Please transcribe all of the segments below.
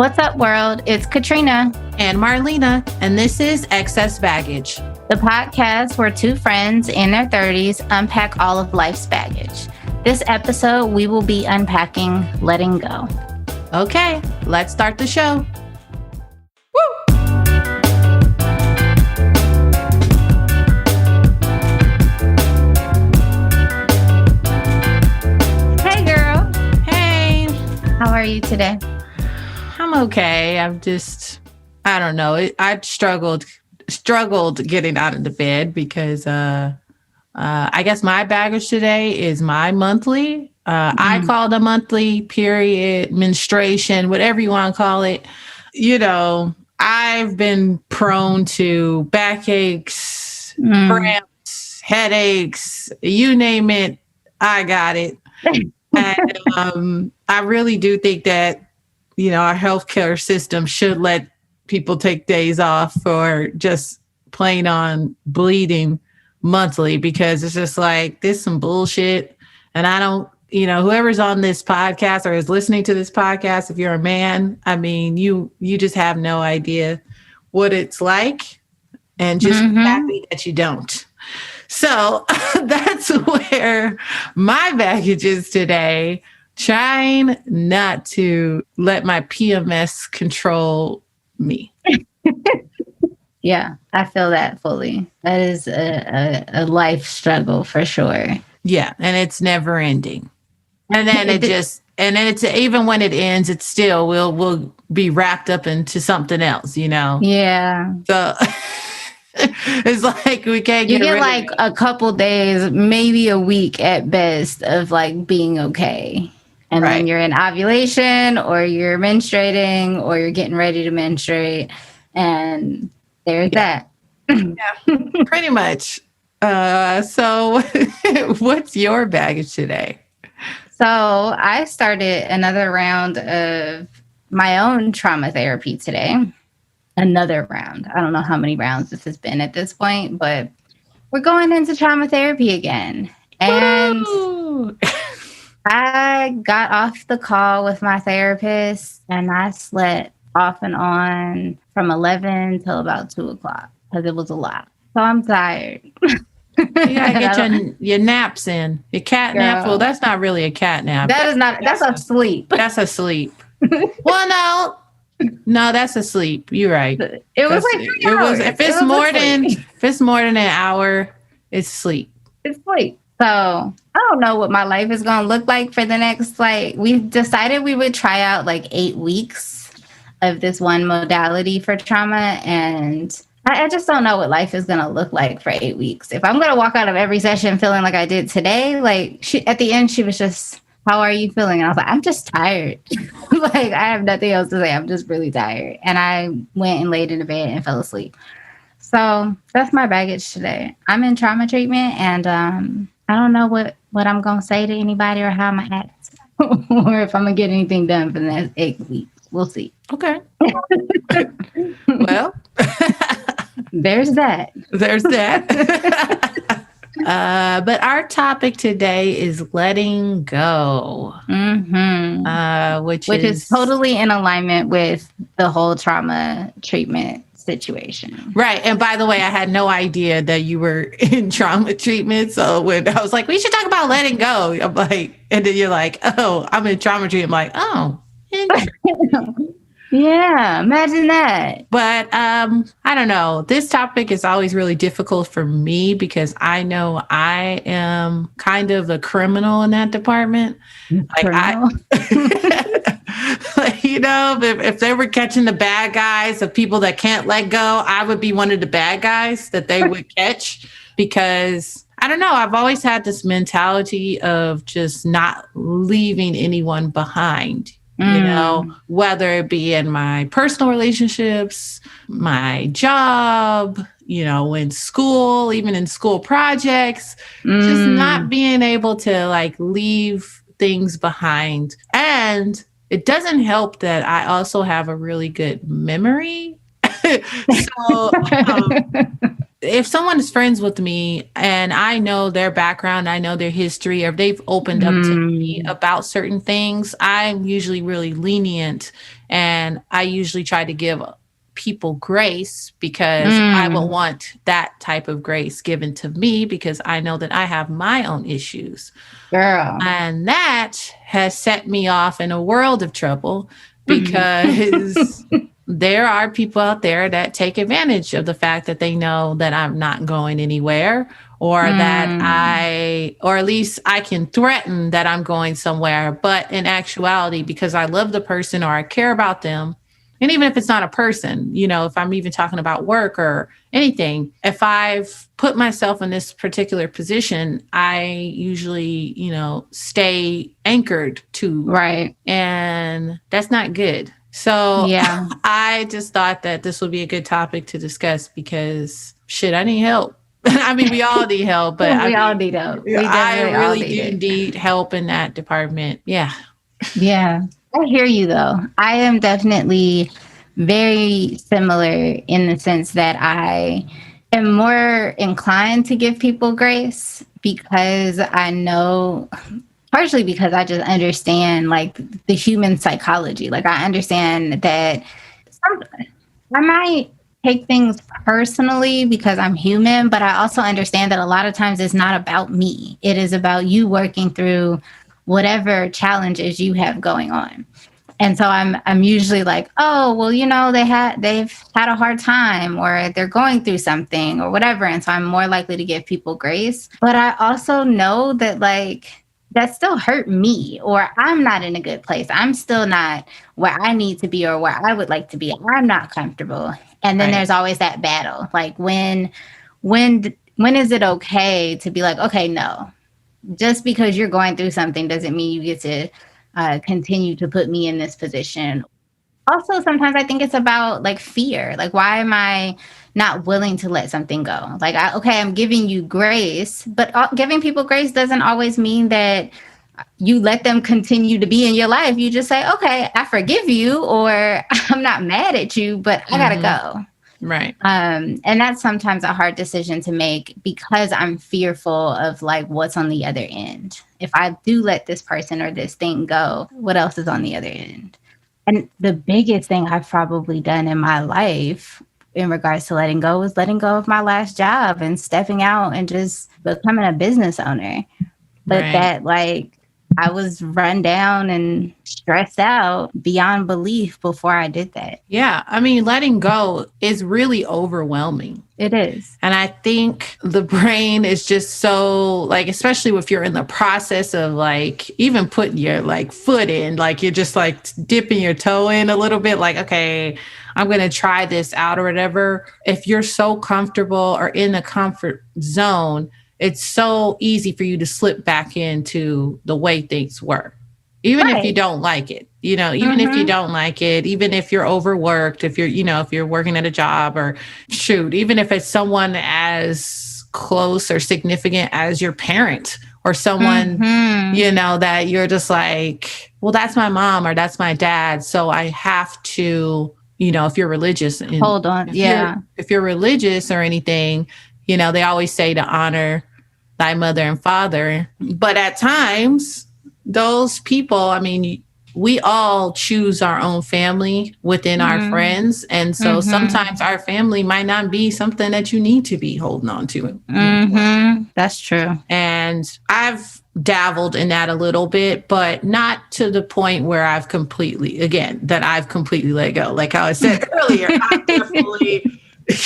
What's up, world? It's Katrina and Marlina, and this is Excess Baggage, the podcast where two friends in their 30s unpack all of life's baggage. This episode, we will be unpacking letting go. Okay, let's start the show. Hey, girl. Hey. How are you today? I'm okay. I don't know. I struggled getting out of the bed because I guess my baggage today is my monthly. I call it a monthly period, menstruation, whatever you want to call it. You know, I've been prone to backaches, cramps, headaches, you name it. I got it. And I really do think that, you know, our healthcare system should let people take days off for just plain on bleeding monthly, because it's just like, this is some bullshit. And I don't, you know, whoever's on this podcast or is listening to this podcast, if you're a man, I mean, you just have no idea what it's like, and just happy that you don't. So that's where my baggage is today. Trying not to let my PMS control me. Yeah, I feel that fully. That is a life struggle for sure. Yeah, and it's never ending. And then it's even when it ends, it's still we'll be wrapped up into something else, you know. Yeah. So it's like we can't get like a couple days, maybe a week at best, of like being okay. And then you're in ovulation, or you're menstruating, or you're getting ready to menstruate. And there's that. Yeah, pretty much. So what's your baggage today? So I started another round of my own trauma therapy today. Another round. I don't know how many rounds this has been at this point, but we're going into trauma therapy again. And I got off the call with my therapist, and I slept off and on from 11 till about 2 o'clock because it was a lot. So I'm tired. You gotta get your naps in. Your cat nap. Well, that's not really a cat nap. That's a sleep. That's a sleep. Well, no, that's a sleep. You're right. It was like 3 hours. If it's more than an hour, it's sleep. It's sleep. So I don't know what my life is going to look like for the next, we decided we would try out 8 weeks of this one modality for trauma. And I just don't know what life is going to look like for 8 weeks. If I'm going to walk out of every session feeling like I did today, at the end, she was just, how are you feeling? And I was like, I'm just tired. I have nothing else to say. I'm just really tired. And I went and laid in the bed and fell asleep. So that's my baggage today. I'm in trauma treatment, and I don't know what I'm going to say to anybody, or how I'm going to act, or if I'm going to get anything done for the next 8 weeks. We'll see. Okay. Well, there's that. But our topic today is letting go, which is totally in alignment with the whole trauma treatment situation. Right. And by the way, I had no idea that you were in trauma treatment. So when I was like, we should talk about letting go, I'm like, and then you're like, oh, I'm in trauma treatment. I'm like, oh, interesting. Yeah, imagine that. But I don't know. This topic is always really difficult for me because I know I am kind of a criminal in that department. You know, if they were catching the bad guys of people that can't let go, I would be one of the bad guys that they would catch, because I don't know. I've always had this mentality of just not leaving anyone behind. You know, whether it be in my personal relationships, my job, you know, in school, even in school projects, just not being able to leave things behind. And it doesn't help that I also have a really good memory. So if someone is friends with me and I know their background, I know their history, or they've opened up to me Mm, about certain things, I'm usually really lenient, and I usually try to give people grace because I will mm, want that type of grace given to me because I know that I have my own issues. girl. And that has set me off in a world of trouble because there are people out there that take advantage of the fact that they know that I'm not going anywhere, or that Mm, or at least I can threaten that I'm going somewhere. But in actuality, because I love the person or I care about them, and even if it's not a person, if I'm even talking about work or anything, if I've put myself in this particular position, I usually, stay anchored to, right. and that's not good. So Yeah. I just thought that this would be a good topic to discuss because shit, I need help. I mean, we all need help, but I We all mean, need help. We I definitely all really need do it. need help in that department. Yeah. Yeah. I hear you though. I am definitely very similar in the sense that I am more inclined to give people grace because I know, partially because I just understand like the human psychology. Like I understand that some, I might take things personally because I'm human, but I also understand that a lot of times it's not about me. It is about you working through whatever challenges you have going on. And so I'm usually like, oh, well, they've had a hard time or they're going through something or whatever. And so I'm more likely to give people grace. But I also know that like that still hurt me, or I'm not in a good place. I'm still not where I need to be or where I would like to be. I'm not comfortable. And then Right. there's always that battle. Like when is it okay to be like, okay, no, just because you're going through something doesn't mean you get to continue to put me in this position. Also, sometimes I think it's about like fear. Like, why am I not willing to let something go? Like, okay, I'm giving you grace, but giving people grace doesn't always mean that you let them continue to be in your life. You just say, okay, I forgive you, or I'm not mad at you, but I gotta Hmm. go. Right. And that's sometimes a hard decision to make because I'm fearful of like what's on the other end. If I do let this person or this thing go, what else is on the other end? And the biggest thing I've probably done in my life in regards to letting go was letting go of my last job and stepping out and just becoming a business owner. But Right. that like I was run down and stressed out beyond belief before I did that. Yeah. I mean, letting go is really overwhelming. It is. And I think the brain is just so like, especially if you're in the process of like even putting your like foot in, like you're just like dipping your toe in a little bit, like, okay, I'm going to try this out or whatever. If you're so comfortable or in the comfort zone, it's so easy for you to slip back into the way things were, even if you Right. don't like it, even if you Mhm. don't like it, even if you're overworked, if if you're working at a job, or shoot, even if it's someone as close or significant as your parent or someone, Mhm. that you're just like, well, that's my mom or that's my dad. So I have to, if you're religious, and Hold on. if you're, Yeah. if you're religious or anything, they always say to honor thy mother and father. But at times, those people, I mean, we all choose our own family within our Mhm. friends. And so sometimes Mhm. our family might not be something that you need to be holding on to anymore. Mhm. That's true. And I've dabbled in that a little bit, but not to the point where I've completely let go. Like how I said earlier, I'm definitely,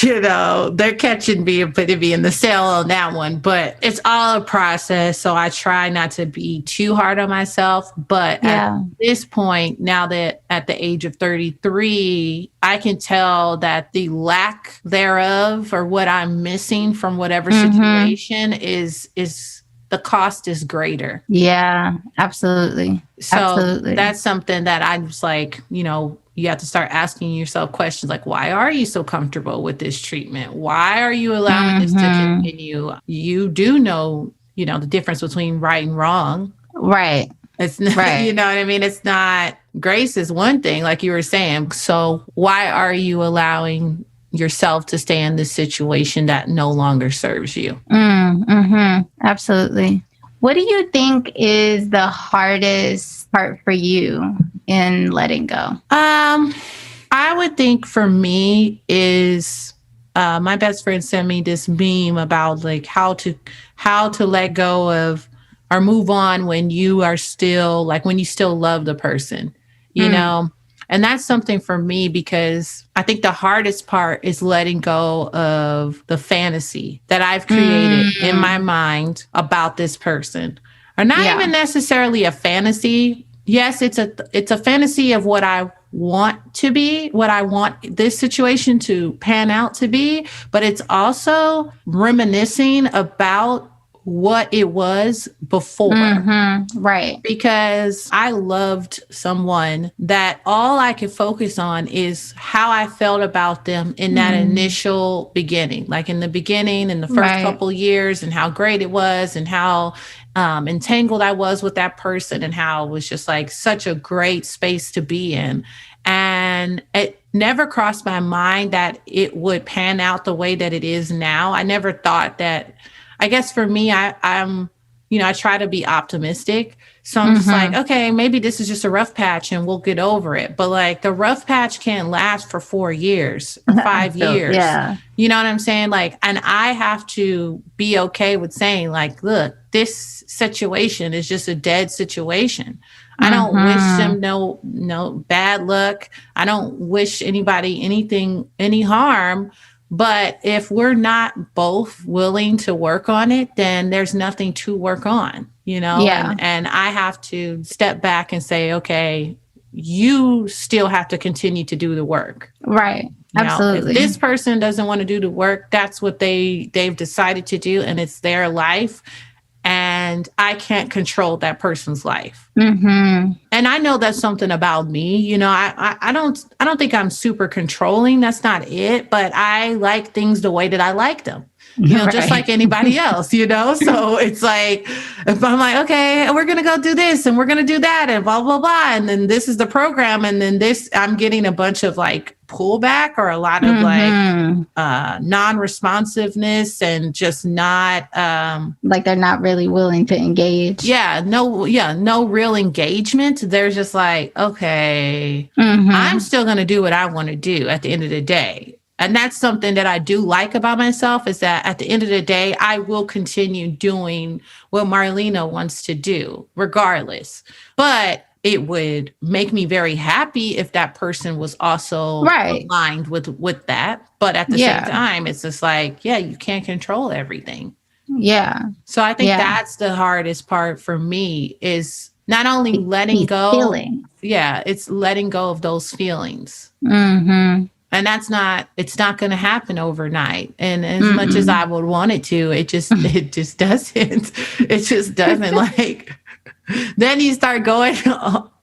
they're catching me and putting me in the cell on that one, but it's all a process. So I try not to be too hard on myself. But at Yeah. this point, now that at the age of 33, I can tell that the lack thereof or what I'm missing from whatever Mhm. situation is the cost is greater. Yeah. Absolutely. So Absolutely. that's something that I'm just like, you have to start asking yourself questions like, why are you so comfortable with this treatment? Why are you allowing this to Mhm. continue? You do know, the difference between right and wrong. Right. It's not, you Right. know what I mean? It's not, grace is one thing, like you were saying. So why are you allowing, yourself to stay in this situation that no longer serves you. Absolutely. What do you think is the hardest part for you in letting go? I would think for me is my best friend sent me this meme about like how to let go of or move on when you are still like when you still love the person, you know? And that's something for me because I think the hardest part is letting go of the fantasy that I've created in my mind about this person. Or not even necessarily a fantasy. Yes, it's a fantasy of what I want to be, what I want this situation to pan out to be, but it's also reminiscing about what it was before. Right. Because I loved someone that all I could focus on is how I felt about them in that initial beginning, like in the beginning, in the first couple years, and how great it was and how entangled I was with that person and how it was just like such a great space to be in. And it never crossed my mind that it would pan out the way that it is now. I never thought that. I guess for me, I'm, I try to be optimistic. So I'm just like, okay, maybe this is just a rough patch and we'll get over it. But like the rough patch can't last for 4 years or 5 years. Yeah. You know what I'm saying? Like, and I have to be okay with saying like, look, this situation is just a dead situation. I don't wish them no bad luck. I don't wish anybody any harm. But if we're not both willing to work on it, then there's nothing to work on, Yeah. And I have to step back and say, okay, you still have to continue to do the work. Right. Absolutely. If this person doesn't want to do the work, that's what they've decided to do, and it's their life. And I can't control that person's life. And I know that's something about me. I don't think I'm super controlling. That's not it. But I like things the way that I like them. Just like anybody else, So it's like, if I'm like, okay, we're going to go do this and we're going to do that and blah, blah, blah. And then this is the program. And then I'm getting a bunch of like pullback or a lot of like non-responsiveness and just not. Like they're not really willing to engage. No real engagement. They're just like, okay, I'm still going to do what I want to do at the end of the day. And that's something that I do like about myself is that at the end of the day, I will continue doing what Marlena wants to do regardless. But it would make me very happy if that person was also aligned with that. But at the same time, it's just like, you can't control everything. Yeah. So I think that's the hardest part for me is not only letting go. Feelings. Yeah, it's letting go of those feelings. And it's not going to happen overnight. And as much as I would want it to, it just doesn't. It just doesn't. Like, then you start going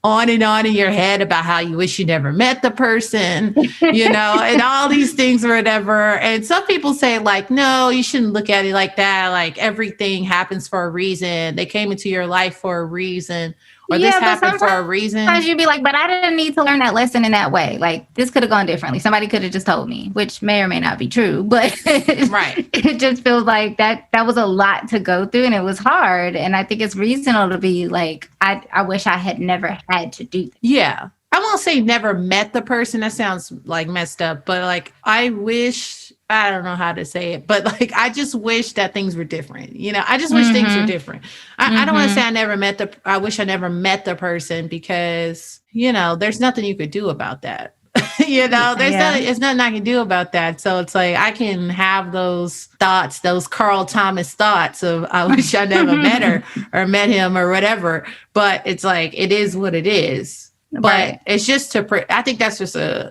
on and on in your head about how you wish you never met the person, and all these things or whatever. And some people say like, no, you shouldn't look at it like that. Like everything happens for a reason. They came into your life for a reason. Or this happened for a reason. Sometimes you'd be like, but I didn't need to learn that lesson in that way. Like this could have gone differently. Somebody could have just told me, which may or may not be true. But it just feels like that was a lot to go through and it was hard. And I think it's reasonable to be like, I wish I had never had to do that. Yeah. I won't say never met the person. That sounds like messed up. But like, I don't know how to say it, but like, I just wish that things were different. I just wish things were different. I don't want to say I wish I never met the person because, there's nothing you could do about that. There's nothing I can do about that. So it's like, I can have those thoughts, those Carl Thomas thoughts of, I wish I never met her or met him or whatever. But it's like, it is what it is. But it's just I think that's just a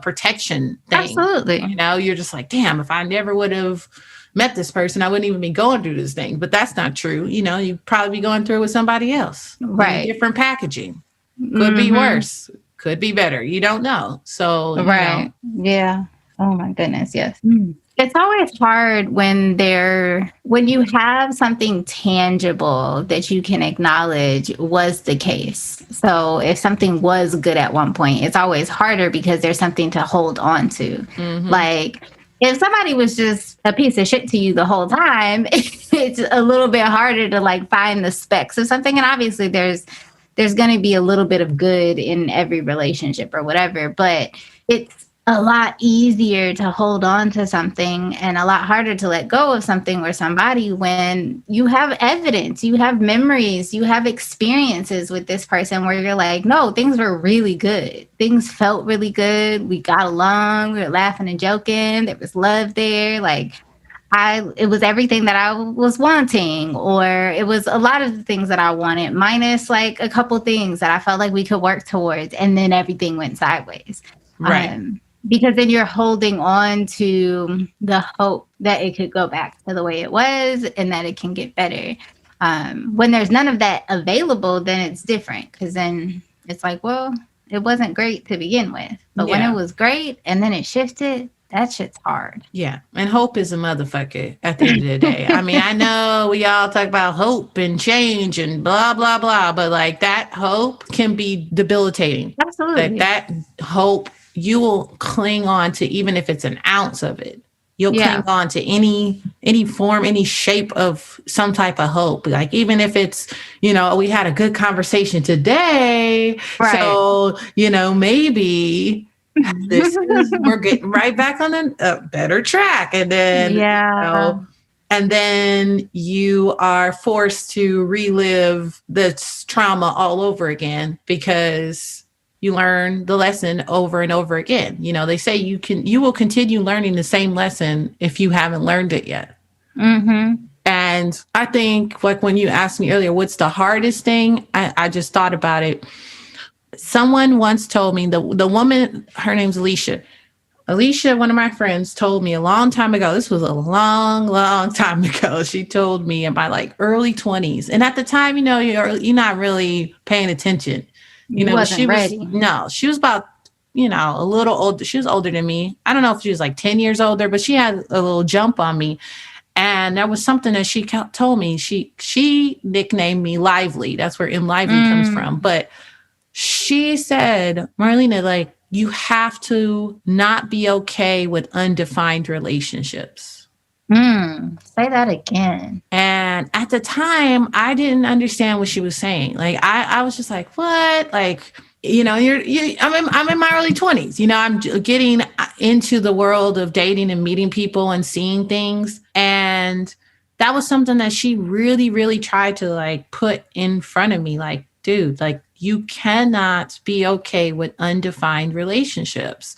protection thing. Absolutely. You're just like, damn, if I never would have met this person, I wouldn't even be going through this thing. But that's not true. You'd probably be going through it with somebody else. Right. Different packaging. Could be worse. Could be better. You don't know. So, Yeah. Oh my goodness. Yes. It's always hard when you have something tangible that you can acknowledge was the case. So if something was good at one point, it's always harder because there's something to hold on to. Mm-hmm. Like if somebody was just a piece of shit to you the whole time, it's a little bit harder to like find the specks of something. And obviously there's going to be a little bit of good in every relationship or whatever, but it's a lot easier to hold on to something and a lot harder to let go of something or somebody when you have evidence, you have memories, you have experiences with this person where you're like, no, things were really good. Things felt really good. We got along. We were laughing and joking. There was love there. Like, it was everything that I was wanting, or it was a lot of the things that I wanted, minus like a couple things that I felt like we could work towards, and then everything went sideways. Right. Because then you're holding on to the hope that it could go back to the way it was and that it can get better. When there's none of that available, then it's different because then it's like, well, it wasn't great to begin with, but when it was great and then it shifted, that shit's hard. Yeah. And hope is a motherfucker at the end of the day. I mean, I know we all talk about hope and change and blah, blah, blah, but like that hope can be debilitating. Absolutely. That hope, you will cling on to, even if it's an ounce of it. You'll cling on to any form, any shape of some type of hope. Like even if it's, we had a good conversation today. Right. So, maybe we're getting right back on a better track. And then, and then you are forced to relive this trauma all over again because you learn the lesson over and over again. They say you will continue learning the same lesson if you haven't learned it yet. Mm-hmm. And I think like when you asked me earlier, what's the hardest thing? I just thought about it. Someone once told me, the woman, her name's Alicia. Alicia, one of my friends, told me a long time ago, this was a long, long time ago. She told me in my like early 20s. And at the time, you're not really paying attention. She was about, a little older. She was older than me. I don't know if she was like 10 years older, but she had a little jump on me. And there was something that she told me. She nicknamed me Lively. That's where M Lively comes from. But she said, Marlena, like, you have to not be okay with undefined relationships. Say that again. And at the time, I didn't understand what she was saying. Like, I was just like, what? Like, I'm in my early 20s. I'm getting into the world of dating and meeting people and seeing things. And that was something that she really, really tried to like put in front of me. Like, dude, like you cannot be okay with undefined relationships.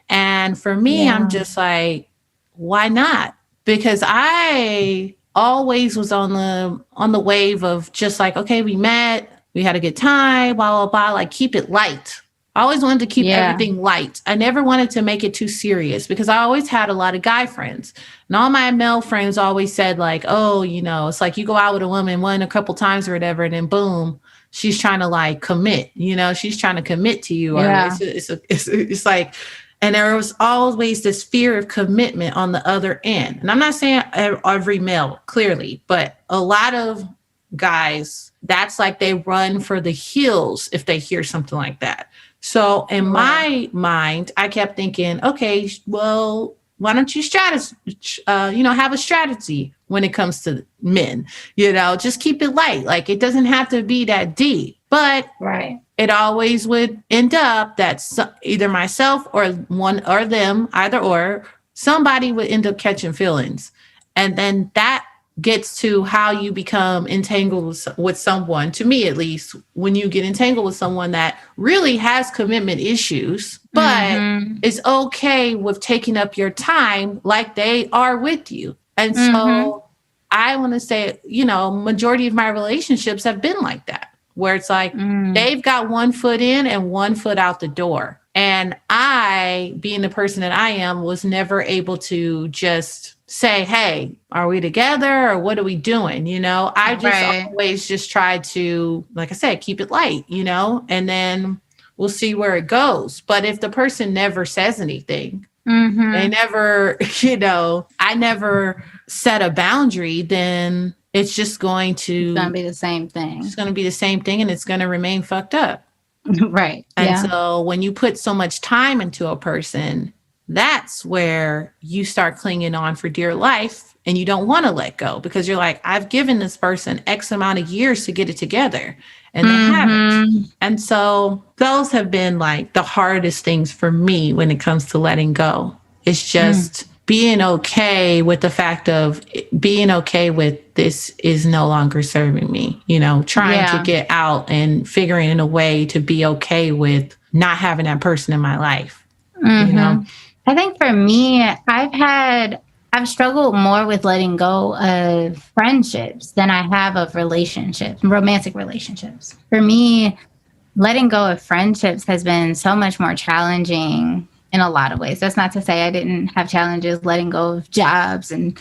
And for me, I'm just like, why not? Because I always was on the wave of just like, okay, we met, we had a good time, blah, blah, blah, like keep it light. I always wanted to keep everything light. I never wanted to make it too serious because I always had a lot of guy friends. And all my male friends always said like, oh, it's like you go out with a woman a couple times or whatever, and then boom, she's trying to like commit, she's trying to commit to you. Yeah. It's like, and there was always this fear of commitment on the other end. And I'm not saying every male, clearly, but a lot of guys, that's like they run for the hills if they hear something like that. So in my mind, I kept thinking, okay, well, why don't you have a strategy when it comes to men, just keep it light. Like it doesn't have to be that deep, but it always would end up that either myself or one or them, either or, somebody would end up catching feelings. And then that gets to how you become entangled with someone, to me at least, when you get entangled with someone that really has commitment issues, but is okay with taking up your time like they are with you. And so I want to say, majority of my relationships have been like that, where it's like they've got one foot in and one foot out the door. And I, being the person that I am, was never able to just say, hey, are we together or what are we doing? I just always just try to, like I said, keep it light, and then we'll see where it goes. But if the person never says anything, they Mm-hmm. never, I never set a boundary, then it's just going It's gonna to be the same it's thing. going to be the same thing and it's going to remain fucked up. Right. And Yeah. so when you put so much time into a person, that's where you start clinging on for dear life and you don't want to let go because you're like, I've given this person X amount of years to get it together and they haven't. Mm-hmm. And so those have been like the hardest things for me when it comes to letting go. It's Mm. just being okay with the fact of being okay with this is no longer serving me, trying to Yeah. get out and figuring in a way to be okay with not having that person in my life, you know? Mm-hmm. I think for me, I've struggled more with letting go of friendships than I have of relationships, romantic relationships. For me, letting go of friendships has been so much more challenging in a lot of ways. That's not to say I didn't have challenges letting go of jobs and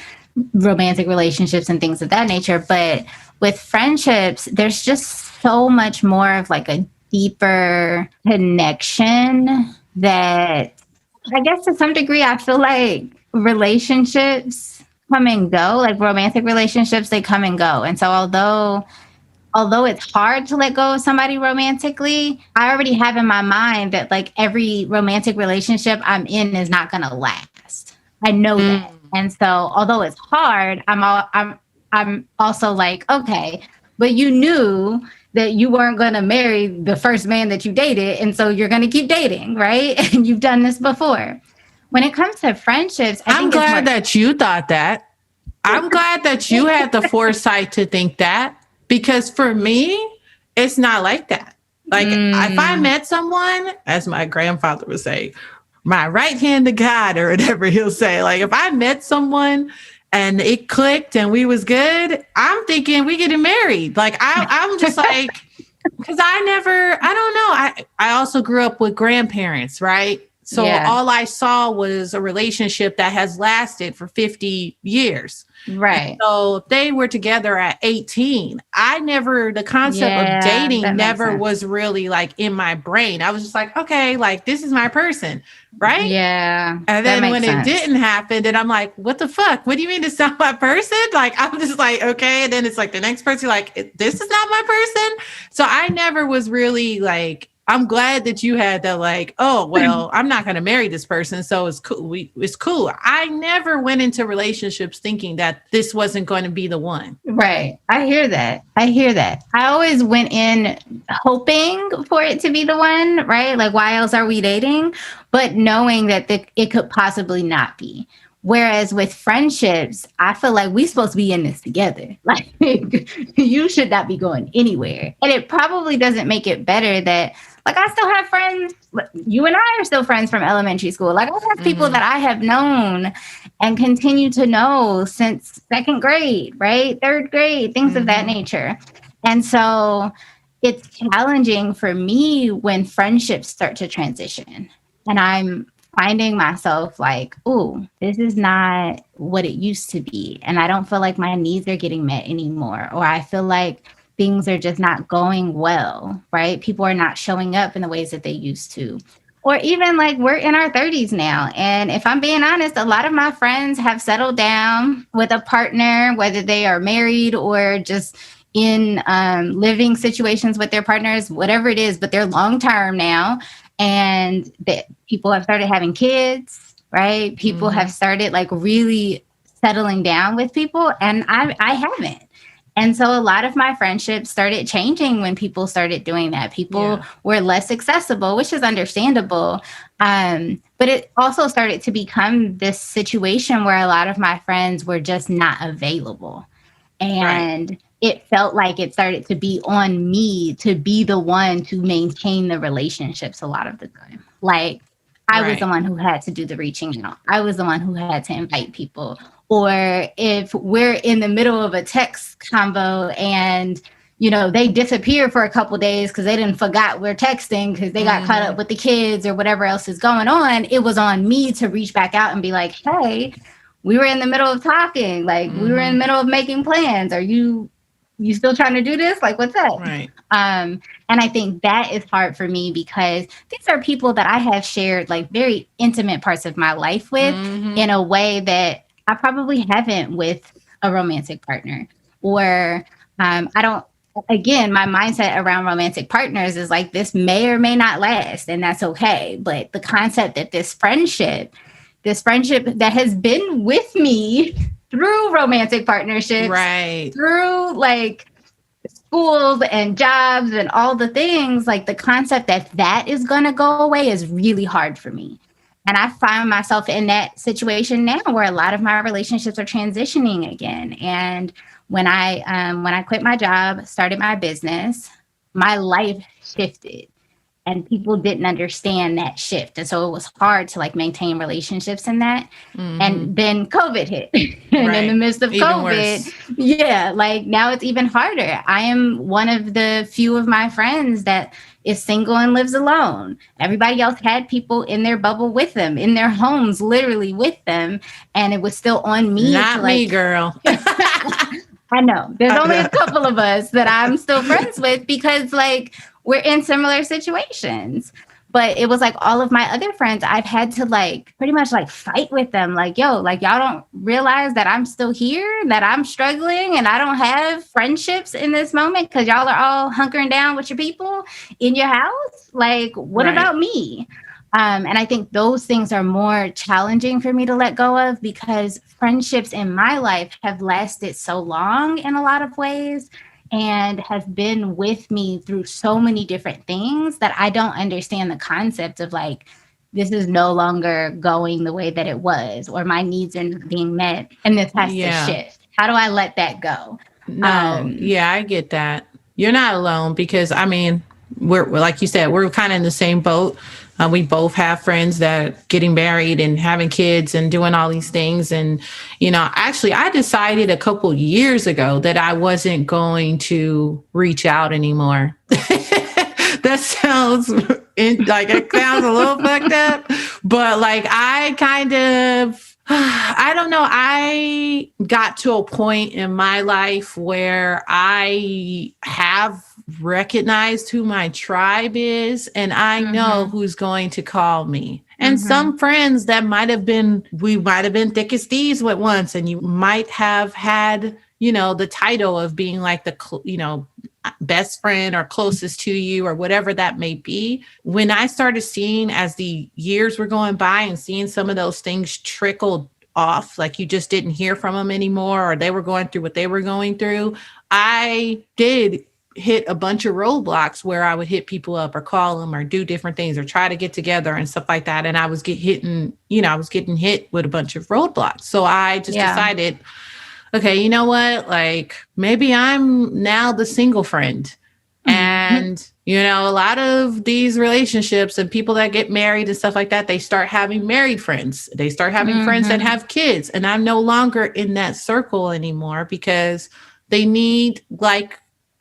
romantic relationships and things of that nature. But with friendships, there's just so much more of like a deeper connection that I guess to some degree, I feel like relationships come and go, like romantic relationships, they come and go. And so although it's hard to let go of somebody romantically, I already have in my mind that like every romantic relationship I'm in is not going to last. I know that. And so although it's hard, I'm also like, okay, but you knew that you weren't going to marry the first man that you dated and so you're going to keep dating, right? And you've done this before. When it comes to friendships, I I'm think it's more glad that you thought that. I'm glad that you had the foresight to think that because for me, it's not like that. Like if I met someone, as my grandfather would say, my right hand to God or whatever he'll say, like if I met someone and it clicked and we was good, I'm thinking we getting married. Like I'm just like, because I don't know. I also grew up with grandparents, right? So yeah, all I saw was a relationship that has lasted for 50 years. right. So if they were together at 18, the concept of Yeah, dating that makes never sense. was really like in my brain. I was just like, okay, like this is my person, right? Yeah, And that then makes when it sense. didn't happen, then I'm like, what the fuck? What do you mean it's not my person? Like, I'm just like, okay. And then it's like the next person, like, this is not my person. So I never was really like, I'm glad that you had that, like, oh, well, I'm not going to marry this person. So it's cool. It's cool. I never went into relationships thinking that this wasn't going to be the one. Right. I hear that. I hear that. I always went in hoping for it to be the one, right? Like, why else are we dating? But knowing that it could possibly not be. Whereas with friendships, I feel like we're supposed to be in this together. Like, you should not be going anywhere. And it probably doesn't make it better that, like, I still have friends. You and I are still friends from elementary school. Like, I have people that I have known and continue to know since second grade, right? Third grade, things of that nature. And so it's challenging for me when friendships start to transition. And I'm finding myself like, oh, this is not what it used to be. And I don't feel like my needs are getting met anymore. Or I feel like things are just not going well, right? People are not showing up in the ways that they used to. Or even like we're in our 30s now. And if I'm being honest, a lot of my friends have settled down with a partner, whether they are married or just in living situations with their partners, whatever it is, but they're long term now. And that people have started having kids, right? People have started like really settling down with people. And I haven't. And so a lot of my friendships started changing when people started doing that. People were less accessible, which is understandable. But it also started to become this situation where a lot of my friends were just not available. And it felt like it started to be on me to be the one to maintain the relationships a lot of the time. Like I was the one who had to do the reaching out. I was the one who had to invite people. Or if we're in the middle of a text convo and, you know, they disappear for a couple days because they didn't forgot we're texting because they got caught up with the kids or whatever else is going on, it was on me to reach back out and be like, hey, we were in the middle of talking. Like we were in the middle of making plans. Are you you still trying to do this? Like, what's up? Right. And I think that is hard for me because these are people that I have shared like very intimate parts of my life with in a way that I probably haven't with a romantic partner. Or I don't, again, my mindset around romantic partners is like, this may or may not last, and that's okay. But the concept that this friendship that has been with me through romantic partnerships, Right. through like schools and jobs and all the things, like the concept that that is going to go away is really hard for me. And I find myself in that situation now where a lot of my relationships are transitioning again. And when I quit my job, started my business, my life shifted and people didn't understand that shift. And so it was hard to like maintain relationships in that. And then COVID hit. And Right. in the midst of Even COVID, worse. yeah, like now it's even harder. I am one of the few of my friends that is single and lives alone. Everybody else had people in their bubble with them, in their homes, literally with them. And it was still on me. Not to, me, like, girl. I know. There's only know. a couple of us that I'm still friends with because like we're in similar situations. But it was like all of my other friends, I've had to like pretty much like fight with them. Like, yo, like y'all don't realize that I'm still here, that I'm struggling and I don't have friendships in this moment because y'all are all hunkering down with your people in your house. Like, what Right. about me? And I think those things are more challenging for me to let go of because friendships in my life have lasted so long in a lot of ways and have been with me through so many different things that I don't understand the concept of like, this is no longer going the way that it was, or my needs are not being met, and this has to shift. How do I let that go? No, yeah, I get that. You're not alone because I mean, we're like you said, we're kind of in the same boat. We both have friends that are getting married and having kids and doing all these things. And, you know, actually, I decided a couple years ago that I wasn't going to reach out anymore. That sounds like it sounds a little fucked up, but like I kind of, I don't know. I got to a point in my life where I have recognized who my tribe is and I know who's going to call me. And some friends that we might have been thick as thieves with once, and you might have had, you know, the title of being like the, best friend or closest to you or whatever that may be. When I started seeing as the years were going by and seeing some of those things trickle off, like you just didn't hear from them anymore, or they were going through what they were going through, I did hit a bunch of roadblocks where I would hit people up or call them or do different things or try to get together and stuff like that. And I was getting hit with a bunch of roadblocks. So I just decided, okay, you know what? Like maybe I'm now the single friend. And, you know, a lot of these relationships and people that get married and stuff like that, they start having married friends. They start having friends that have kids. And I'm no longer in that circle anymore because they need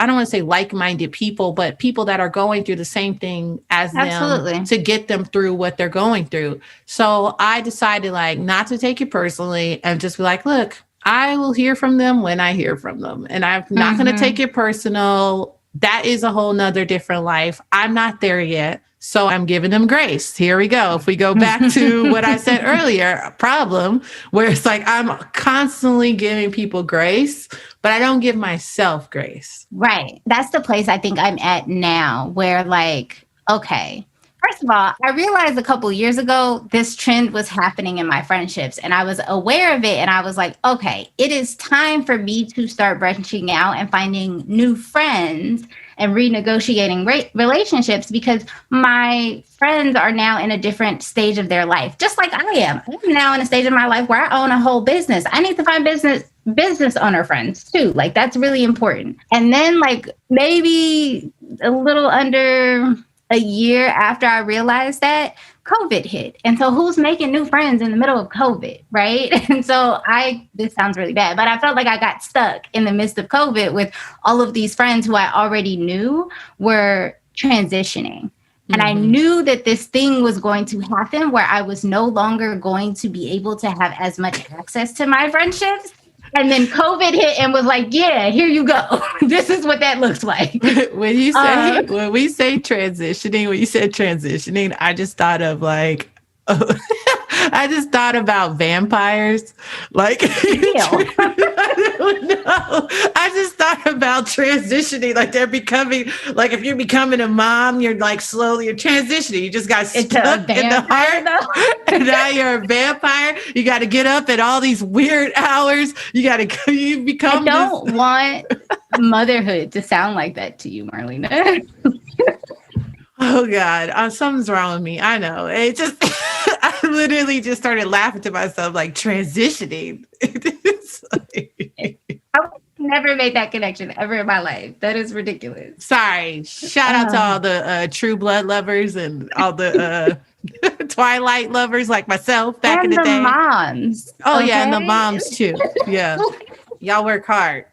I don't want to say like-minded people, but people that are going through the same thing as them to get them through what they're going through. So I decided like not to take it personally and just be like, look, I will hear from them when I hear from them. And I'm not going to take it personal. That is a whole nother different life. I'm not there yet. So I'm giving them grace. Here we go. If we go back to what I said earlier, a problem where it's like I'm constantly giving people grace, but I don't give myself grace. Right. That's the place I think I'm at now where like, okay, first of all, I realized a couple years ago, this trend was happening in my friendships and I was aware of it. And I was like, okay, it is time for me to start branching out and finding new friends and renegotiating relationships because my friends are now in a different stage of their life, just like I am. I'm now in a stage of my life where I own a whole business. I need to find business owner friends too. Like that's really important. And then like maybe a little under a year after I realized that, COVID hit. And so who's making new friends in the middle of COVID, right? And so this sounds really bad, but I felt like I got stuck in the midst of COVID with all of these friends who I already knew were transitioning. And I knew that this thing was going to happen where I was no longer going to be able to have as much access to my friendships And then COVID hit and was like, yeah, here you go. This is what that looks like. When we say transitioning, when you said transitioning, I just thought of like, I just thought about vampires. Like, I don't know. I just thought about transitioning. Like they're becoming, like if you're becoming a mom, you're like slowly, you're transitioning. You just got stuck in the heart. And now you're a vampire. You got to get up at all these weird hours. You become. I don't want motherhood to sound like that to you, Marlena. Oh God, something's wrong with me. I know. It just, I literally just started laughing to myself, like transitioning. I never made that connection ever in my life. That is ridiculous. Sorry. Shout out to all the True Blood lovers and all the Twilight lovers like myself back in the day. Moms. Oh yeah, and the moms too. Yeah, y'all work hard.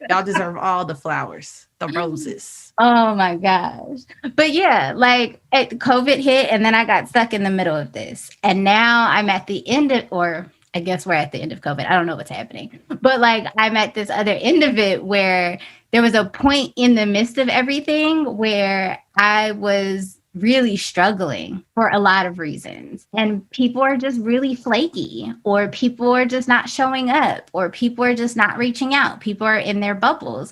Y'all deserve all the flowers, the roses. Oh my gosh. But yeah, like COVID hit and then I got stuck in the middle of this. And now I'm at the end of, or I guess we're at the end of COVID. I don't know what's happening. But like I'm at this other end of it where there was a point in the midst of everything where I was really struggling for a lot of reasons. And people are just really flaky, or people are just not showing up, or people are just not reaching out. People are in their bubbles.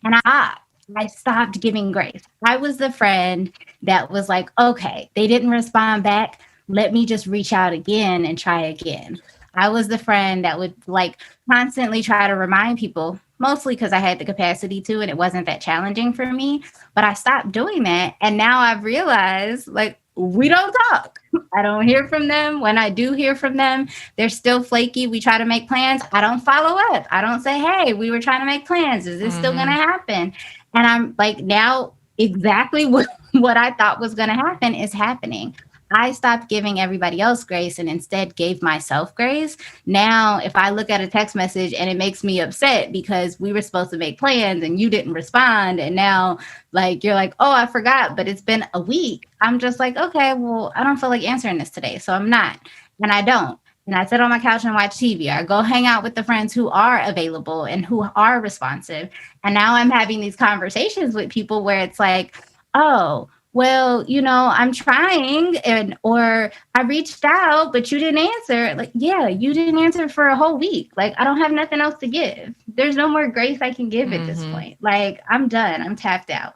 And I stopped giving grace. I was the friend that was like, okay, they didn't respond back. Let me just reach out again and try again. I was the friend that would like constantly try to remind people, mostly because I had the capacity to, and it wasn't that challenging for me. But I stopped doing that. And now I've realized like, we don't talk. I don't hear from them. When I do hear from them, they're still flaky. We try to make plans. I don't follow up. I don't say, hey, we were trying to make plans. Is this still going to happen? And I'm like, now exactly what I thought was going to happen is happening. I stopped giving everybody else grace and instead gave myself grace. Now, if I look at a text message and it makes me upset because we were supposed to make plans and you didn't respond, and now like you're like, oh, I forgot, but it's been a week. I'm just like, okay, well, I don't feel like answering this today, so I'm not. And I don't. And I sit on my couch and watch TV. I go hang out with the friends who are available and who are responsive. And now I'm having these conversations with people where it's like, oh, well, you know, I'm trying or I reached out, but you didn't answer. Like, yeah, you didn't answer for a whole week. Like, I don't have nothing else to give. There's no more grace I can give at this point. Like, I'm done. I'm tapped out.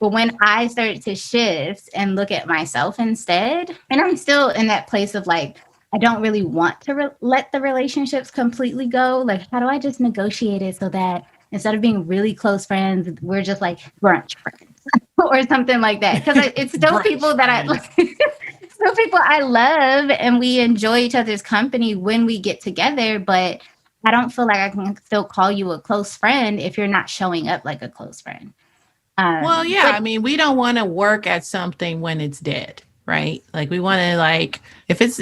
But when I started to shift and look at myself instead, and I'm still in that place of like, I don't really want to let the relationships completely go. Like, how do I just negotiate it so that instead of being really close friends, we're just like brunch friends or something like that? Because it's still people that still people I love, and we enjoy each other's company when we get together. But I don't feel like I can still call you a close friend if you're not showing up like a close friend. Well, yeah, I mean, we don't want to work at something when it's dead. Right? Like we want to like, if it's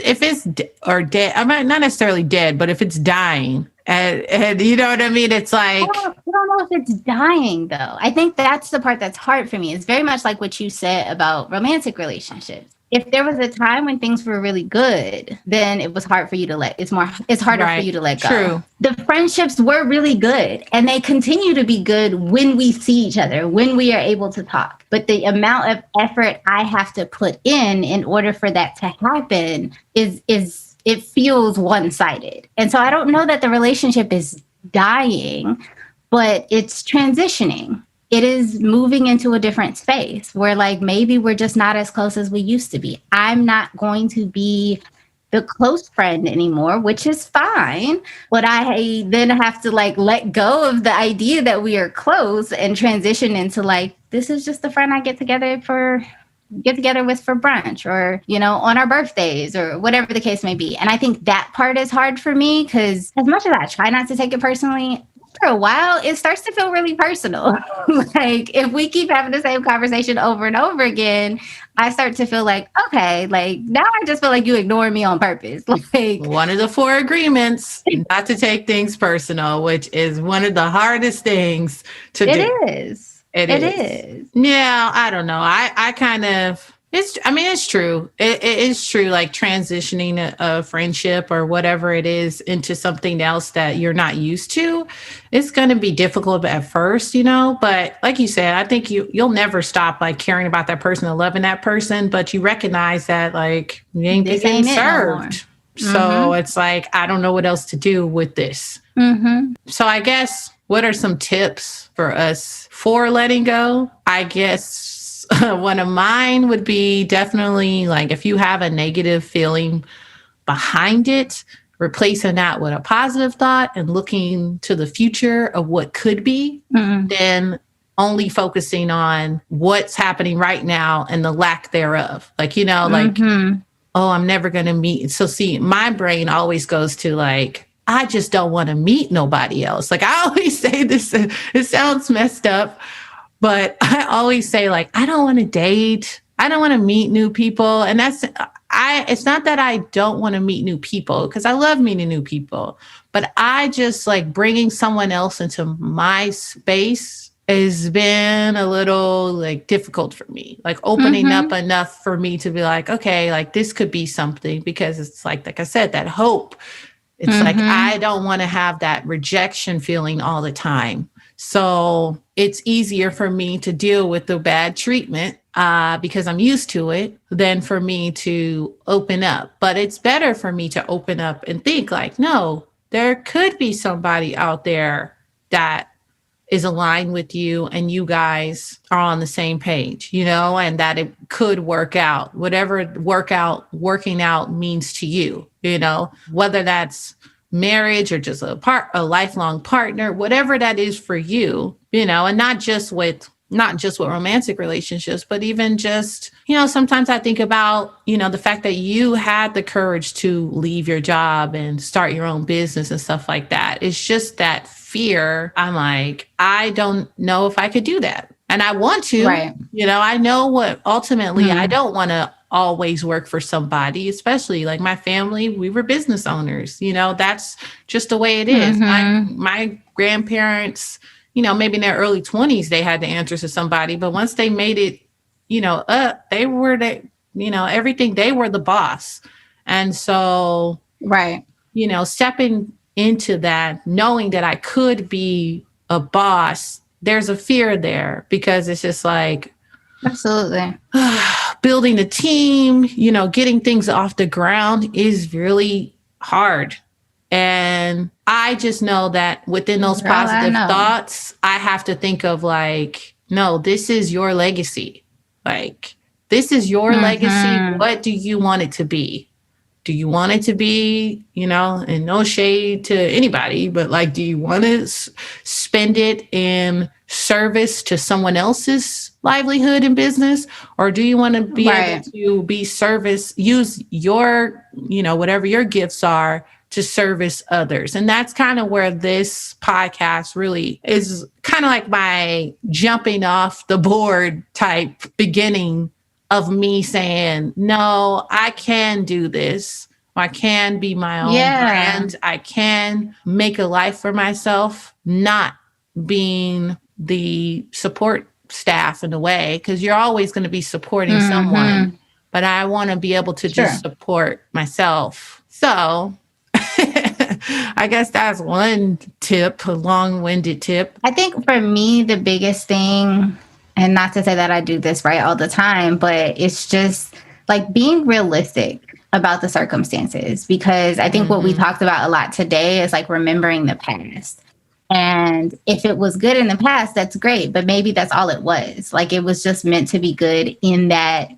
or dead, I mean, not necessarily dead, but if it's dying and you know what I mean? It's like, I don't know if it's dying though. I think that's the part that's hard for me. It's very much like what you said about romantic relationships. If there was a time when things were really good, then it was hard for you to it's harder for you to let go. True. The friendships were really good and they continue to be good when we see each other, when we are able to talk. But the amount of effort I have to put in order for that to happen is it feels one-sided. And so I don't know that the relationship is dying, but it's transitioning. It is moving into a different space where like maybe we're just not as close as we used to be. I'm not going to be the close friend anymore, which is fine. But I then have to like let go of the idea that we are close and transition into like, this is just the friend I get together with for brunch, or, you know, on our birthdays or whatever the case may be. And I think that part is hard for me because as much as I try not to take it personally, after a while, it starts to feel really personal. Like if we keep having the same conversation over and over again, I start to feel like, okay, like now I just feel like you ignore me on purpose. Like one of the 4 agreements not to take things personal, which is one of the hardest things to do. It is. Yeah, I don't know. I kind of, It's true. It is true. Like transitioning a friendship or whatever it is into something else that you're not used to, it's going to be difficult at first, but like you said, I think you'll never stop like caring about that person and loving that person, but you recognize that like you ain't been This getting ain't it no more. served. So it's like, I don't know what else to do with this. So I guess what are some tips for us for letting go? I guess one of mine would be definitely like if you have a negative feeling behind it, replacing that with a positive thought and looking to the future of what could be, then only focusing on what's happening right now and the lack thereof. Like, like, oh, I'm never going to meet. So see, my brain always goes to like, I just don't want to meet nobody else. Like I always say this, it sounds messed up, but I always say like, I don't want to date. I don't want to meet new people. And it's not that I don't want to meet new people because I love meeting new people, but I just like bringing someone else into my space has been a little like difficult for me, like opening up enough for me to be like, okay, like this could be something because it's like I said, that hope. It's like, I don't want to have that rejection feeling all the time. So it's easier for me to deal with the bad treatment because I'm used to it than for me to open up. But it's better for me to open up and think like, no, there could be somebody out there that is aligned with you and you guys are on the same page, and that it could work out, whatever working out means to you, whether that's marriage or just a lifelong partner, whatever that is for you, and not just with romantic relationships, but even just, sometimes I think about, the fact that you had the courage to leave your job and start your own business and stuff like that. It's just that fear. I'm like, I don't know if I could do that. And I want to, right. I know what ultimately I don't want to always work for somebody, especially like my family. We were business owners, that's just the way it is. My grandparents, maybe in their early 20s, they had to answer to somebody, but once they made it, they were everything, they were the boss. And so, right. Stepping into that, knowing that I could be a boss, there's a fear there because it's just like, absolutely. Building a team, getting things off the ground is really hard. And I just know that within those positive thoughts, I have to think of like, no, this is your legacy. Like, this is your legacy. What do you want it to be? Do you want it to be, and no shade to anybody, but like, do you want to spend it in service to someone else's livelihood and business? Or do you want to be able to be use your, whatever your gifts are to service others? And that's kind of where this podcast really is kind of like my jumping off the board type beginning of me saying, no, I can do this. I can be my own brand. I can make a life for myself, not being the support staff in a way, because you're always going to be supporting someone. But I want to be able to just support myself. So I guess that's one tip, a long-winded tip. I think for me, the biggest thing, and not to say that I do this right all the time, but it's just like being realistic about the circumstances, because I think what we talked about a lot today is like remembering the past. And if it was good in the past, that's great. But maybe that's all it was. Like it was just meant to be good in that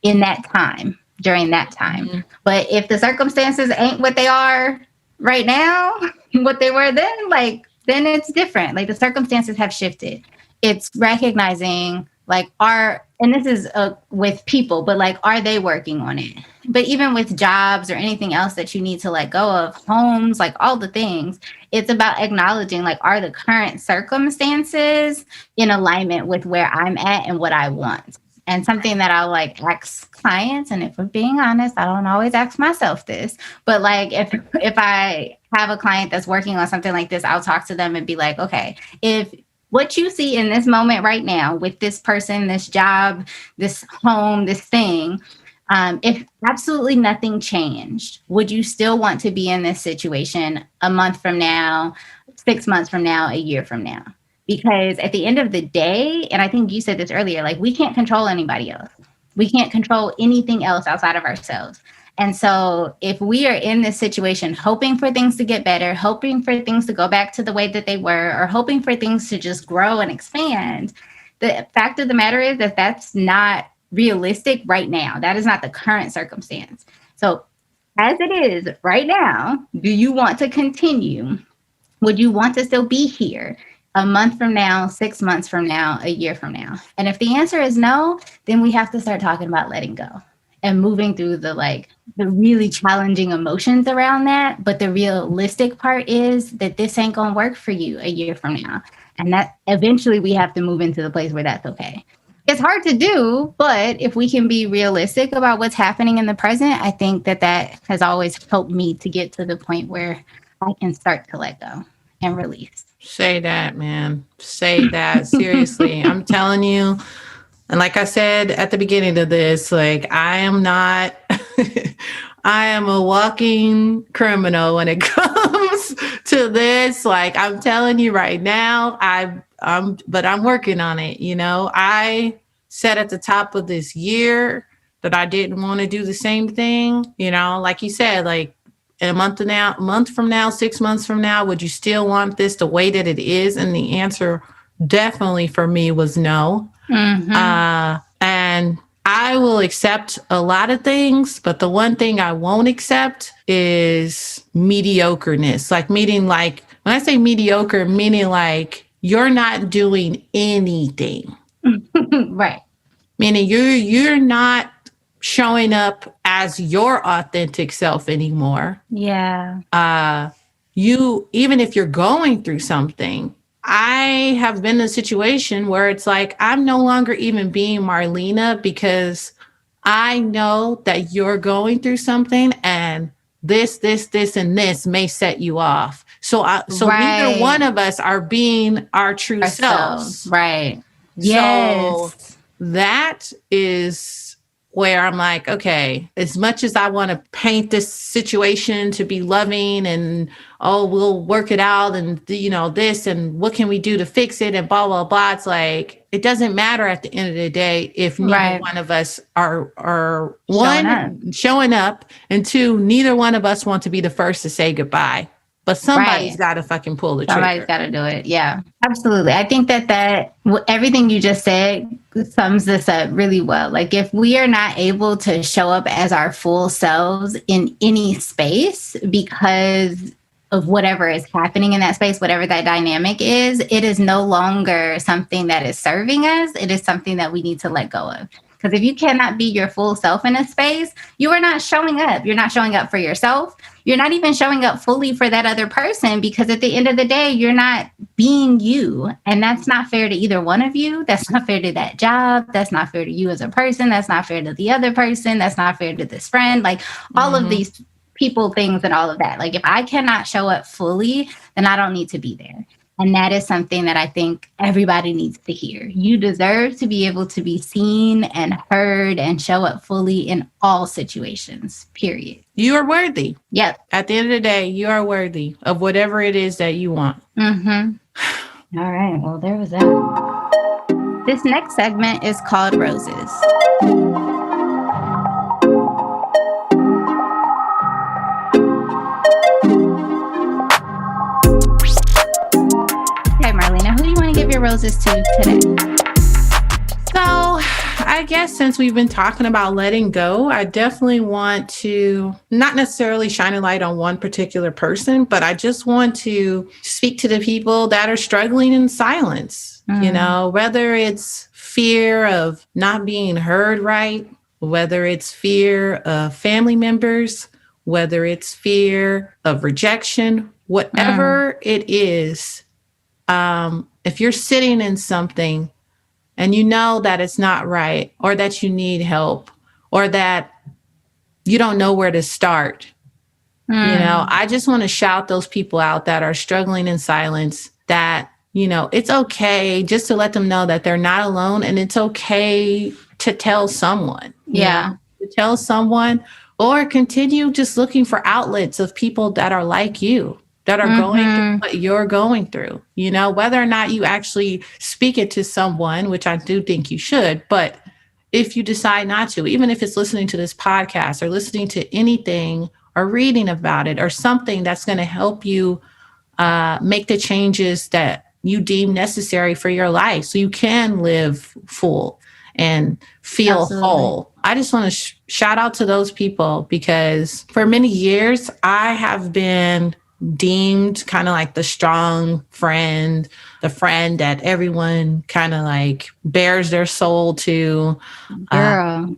time, during that time. But if the circumstances ain't what they are right now, what they were then, like, then it's different. Like the circumstances have shifted. It's recognizing like and this is with people, but like, are they working on it? But even with jobs or anything else that you need to let go of, homes, like all the things, it's about acknowledging like, are the current circumstances in alignment with where I'm at and what I want? And something that I'll like ask clients, and if I'm being honest, I don't always ask myself this, but like if I have a client that's working on something like this, I'll talk to them and be like, okay, if what you see in this moment right now with this person, this job, this home, this thing, if absolutely nothing changed, would you still want to be in this situation a month from now, 6 months from now, a year from now? Because at the end of the day, and I think you said this earlier, like we can't control anybody else. We can't control anything else outside of ourselves. And so if we are in this situation, hoping for things to get better, hoping for things to go back to the way that they were, or hoping for things to just grow and expand, the fact of the matter is that that's not realistic right now. That is not the current circumstance. So as it is right now, do you want to continue? Would you want to still be here a month from now, 6 months from now, a year from now? And if the answer is no, then we have to start talking about letting go and moving through the really challenging emotions around that. But the realistic part is that this ain't gonna work for you a year from now. And that eventually we have to move into the place where that's okay. It's hard to do, but if we can be realistic about what's happening in the present, I think that has always helped me to get to the point where I can start to let go and release. Say that, man. Say that. Seriously. I'm telling you. And like I said at the beginning of this, like I am not, I am a walking criminal when it comes to this. Like I'm telling you right now, but I'm working on it. You know, I said at the top of this year that I didn't want to do the same thing. You know, like you said, like a month from now, 6 months from now, would you still want this the way that it is? And the answer definitely for me was no. Mm-hmm. And I will accept a lot of things, but the one thing I won't accept is mediocreness. Like meaning like, when I say mediocre, meaning like you're not doing anything. Right. Meaning you're not showing up as your authentic self anymore. Yeah. Even if you're going through something, I have been in a situation where it's like, I'm no longer even being Marlina because I know that you're going through something and this, and this may set you off. So neither one of us are being our true selves. Right. Yes. So that is where I'm like, okay, as much as I want to paint this situation to be loving and, oh, we'll work it out and, you know, this and what can we do to fix it and blah, blah, blah. It's like, it doesn't matter at the end of the day if neither one of us are one, showing up, and two, neither one of us want to be the first to say goodbye. But somebody's got to fucking pull the trigger. Somebody's got to do it. Yeah, absolutely. I think that everything you just said sums this up really well. Like if we are not able to show up as our full selves in any space because of whatever is happening in that space, whatever that dynamic is, it is no longer something that is serving us. It is something that we need to let go of. Because if you cannot be your full self in a space, you are not showing up. You're not showing up for yourself. You're not even showing up fully for that other person, because at the end of the day, you're not being you. And that's not fair to either one of you. That's not fair to that job. That's not fair to you as a person. That's not fair to the other person. That's not fair to this friend. Like all of these people, things, and all of that. Like if I cannot show up fully, then I don't need to be there. And that is something that I think everybody needs to hear. You deserve to be able to be seen and heard and show up fully in all situations, period. You are worthy. Yep. At the end of the day, you are worthy of whatever it is that you want. Mm-hmm. All right. Well, there was that. This next segment is called Roses. Marlina, who do you want to give your roses to today? So I guess since we've been talking about letting go, I definitely want to not necessarily shine a light on one particular person, but I just want to speak to the people that are struggling in silence, you know, whether it's fear of not being heard right, whether it's fear of family members, whether it's fear of rejection, whatever it is. If you're sitting in something and you know that it's not right, or that you need help, or that you don't know where to start, you know, I just want to shout those people out that are struggling in silence, that it's okay just to let them know that they're not alone, and it's okay to tell someone, Yeah. to tell someone, or continue just looking for outlets of people that are like you, that are going through Mm-hmm. what you're going through, whether or not you actually speak it to someone, which I do think you should, but if you decide not to, even if it's listening to this podcast or listening to anything or reading about it or something that's going to help you make the changes that you deem necessary for your life so you can live full and feel Absolutely. whole. I just want to shout out to those people because for many years, I have been deemed kind of like the strong friend, the friend that everyone kind of like bears their soul to. Uh, Girl.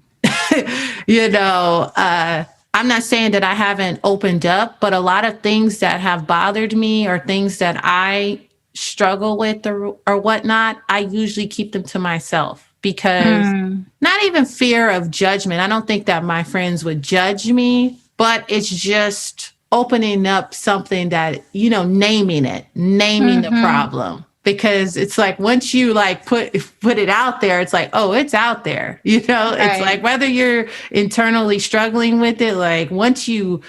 you know, I'm not saying that I haven't opened up, but a lot of things that have bothered me or things that I struggle with or whatnot, I usually keep them to myself because Mm. not even fear of judgment. I don't think that my friends would judge me, but it's just opening up something that, naming the Mm-hmm. problem. Because it's like once you like put it out there, it's like, oh, it's out there. It's Right. like whether you're internally struggling with it, like once you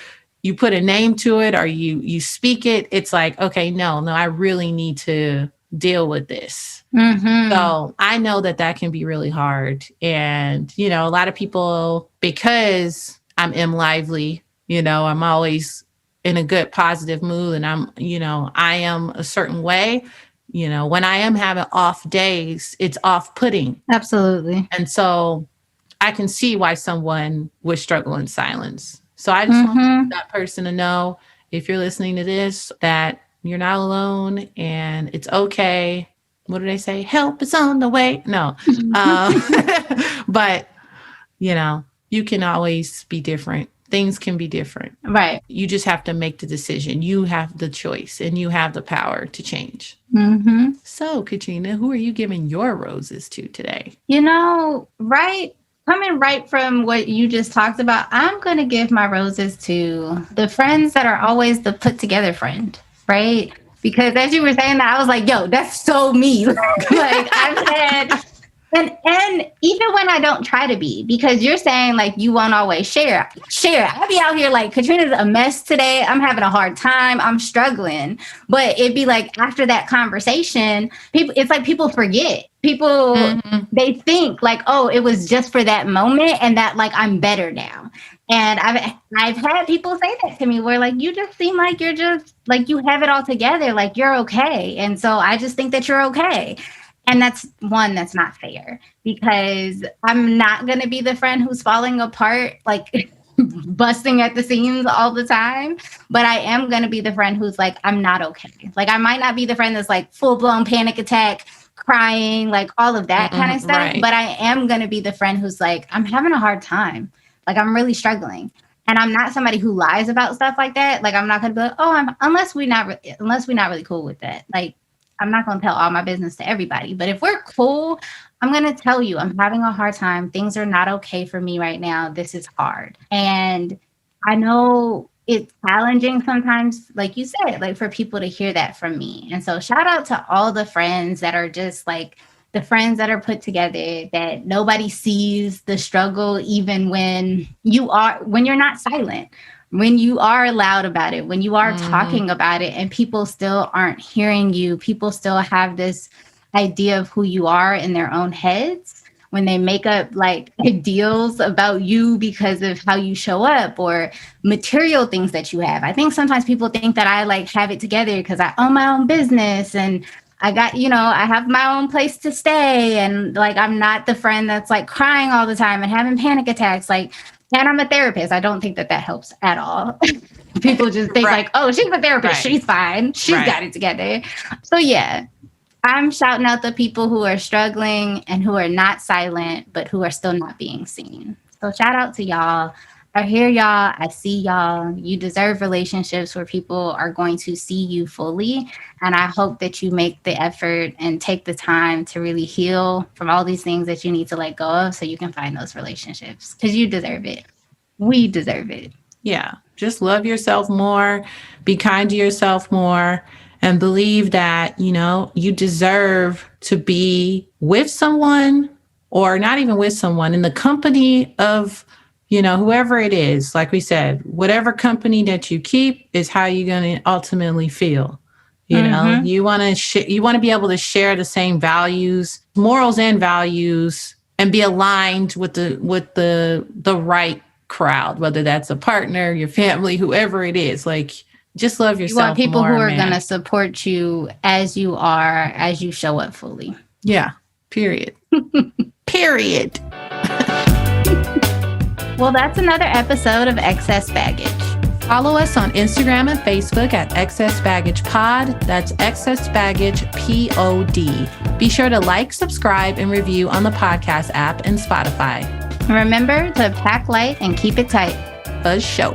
put a name to it or you speak it, it's like, okay, no, I really need to deal with this. Mm-hmm. So I know that that can be really hard. And, a lot of people, because I'm lively, I'm always in a good positive mood and I am a certain way. When I am having off days, it's off putting. Absolutely. And so I can see why someone would struggle in silence. So I just want Mm-hmm. that person to know, if you're listening to this, that you're not alone and it's okay. What do they say? Help is on the way. No. Um, but, you can always be different. Things can be different. Right. You just have to make the decision. You have the choice and you have the power to change. Mm-hmm. So, Katrina, who are you giving your roses to today? Right, coming right from what you just talked about, I'm going to give my roses to the friends that are always the put together friend, right? Because as you were saying that, I was like, yo, that's so me. Like I've had and even when I don't try to be, because you're saying like you won't always share. Share. I'll be out here like Katrina's a mess today. I'm having a hard time. I'm struggling. But it'd be like after that conversation, it's like people forget. People Mm-hmm. they think like, oh, it was just for that moment and that like I'm better now. And I've had people say that to me where like you just seem like you're just like you have it all together, like you're okay. And so I just think that you're okay. And that's not fair because I'm not going to be the friend who's falling apart, like busting at the seams all the time. But I am going to be the friend who's like, I'm not okay. Like, I might not be the friend that's like full blown panic attack, crying, like all of that kind of Mm-hmm. stuff. Right. But I am going to be the friend who's like, I'm having a hard time. Like, I'm really struggling. And I'm not somebody who lies about stuff like that. Like, I'm not going to be like, oh, unless we're not really cool with that. Like, I'm not going to tell all my business to everybody, but if we're cool, I'm going to tell you I'm having a hard time. Things are not okay for me right now. This is hard. And I know it's challenging sometimes, like you said, like for people to hear that from me. And so shout out to all the friends that are just like the friends that are put together, that nobody sees the struggle, even when you're not silent, when you are loud about it, when you are Mm-hmm. talking about it and people still aren't hearing you, people still have this idea of who you are in their own heads when they make up like ideals about you because of how you show up or material things that you have. I think sometimes people think that I like have it together because I own my own business and I got, I have my own place to stay and like I'm not the friend that's like crying all the time and having panic attacks. Like, and I'm a therapist. I don't think that helps at all. People just think Right. like, oh, she's a therapist. Right. She's fine. She's Right. got it together. So yeah, I'm shouting out the people who are struggling and who are not silent, but who are still not being seen. So shout out to y'all. I hear y'all. I see y'all. You deserve relationships where people are going to see you fully. And I hope that you make the effort and take the time to really heal from all these things that you need to let go of so you can find those relationships because you deserve it. We deserve it. Yeah. Just love yourself more, be kind to yourself more, and believe that, you deserve to be with someone, or not even with someone, in the company of, whoever it is. Like we said, whatever company that you keep is how you're going to ultimately feel. You want to be able to share the same values, morals and values, and be aligned with the right crowd, whether that's a partner, your family, whoever it is. Like, just love yourself. You want people more, who are going to support you as you are, as you show up fully. Yeah. Period. Period. Well, that's another episode of Excess Baggage. Follow us on Instagram and Facebook at Excess Baggage Pod. That's Excess Baggage POD. Be sure to like, subscribe, and review on the podcast app and Spotify. Remember to pack light and keep it tight. A show.